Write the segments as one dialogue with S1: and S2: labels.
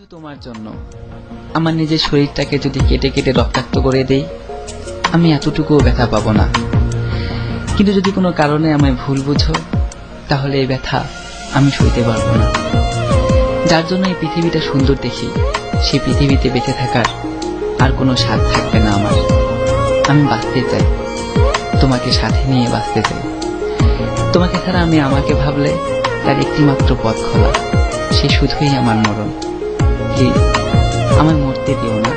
S1: শুধু তোমার জন্য আমার নিজের শরীরটাকে যদি কেটে কেটে রক্তাক্ত করে দেই, আমি এতটুকুও ব্যথা পাবো না। কিন্তু যদি কোনো কারণে আমায় ভুল বুঝো, তাহলে এই ব্যথা আমি সইতে পারবো না। যার জন্য এই পৃথিবীটা সুন্দর দেখি, সেই পৃথিবীতে বেঁচে থাকার আর কোনো স্বাদ থাকবে না আমার। আমি বাঁচতে চাই, তোমাকে সাথে নিয়ে বাঁচতে চাই। তোমাকে ছাড়া আমি আমাকে ভাবলে তার একটিমাত্র পথ খোলা, সে শুধুই আমার মরণ। প্লিজ আমায় মরতে দিও না।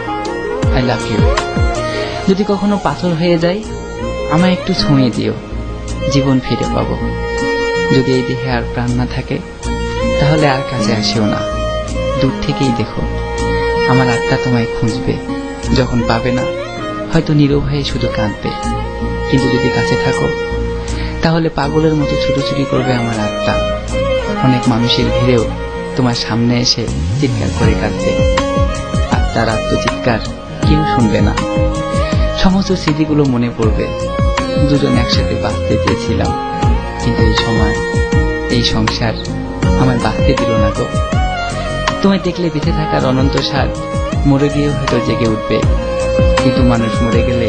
S1: I love you. যদি কখনো পাথর হয়ে যায়, আমায় একটু ছুঁয়ে দিও, জীবন ফিরে পাবো। যদি এই দেহে আর প্রাণ না থাকে, তাহলে আর কাছে আসিও না, দূর থেকেই দেখো। আমার আত্মা তোমায় খুঁজবে, যখন পাবে না হয়তো নীরব হয়ে শুধু কাঁদবে। কিন্তু যদি কাছে থাকো, তাহলে পাগলের মতো ছুটোছুটি করবে আমার আত্মা। অনেক মানুষের ভিড়েও তোমার সামনে এসে চিৎকার করে কাঁদবে। আত্মার আত্মচিৎকার কেউ শুনবে না। সমস্ত স্মৃতিগুলো মনে পড়বে। দুজন একসাথে বাঁচতে চেয়েছিলাম, কিন্তু এই সময় এই সংসার আমার বাঁচতে দিল না গো। তোমায় দেখলে বেঁচে থাকার অনন্ত স্বাদ মরে গিয়েও হয়তো জেগে উঠবে। কিন্তু মানুষ মরে গেলে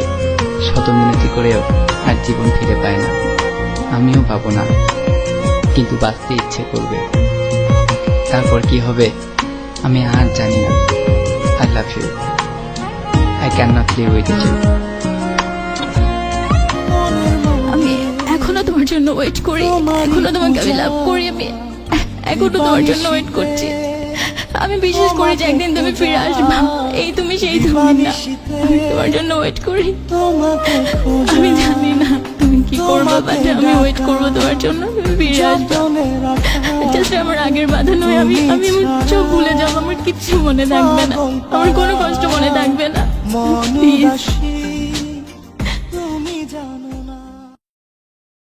S1: শত মিনতি করেও আর জীবন ফিরে পায় না। আমিও পাবো না, কিন্তু বাঁচতে ইচ্ছে করবে। তারপর কি হবে আমি আর জানি না। I love you. I can not live with you.
S2: আমি এখনো তোমার জন্য ওয়েট করি, এখনো তোমাকে আমি লাভ করি, আমি এখনো তোমার জন্য ওয়েট করছি। আমি বিশ্বাস করি যে একদিন তুমি ফিরে আসবে। এই তুমি সেই তুমি না। আমি তোমার জন্য ওয়েট করি। আমি জানি না তুমি কি করবে, বাট আমি ওয়েট করবো তোমার জন্য। তুমি ফিরে আসবে। জাস্ট আমার আগের বাধা নয়, আমি আমি সব ভুলে যাবো। আমার কিচ্ছু মনে থাকবে না, আমার কোনো কষ্ট মনে থাকবে না। প্লিজ।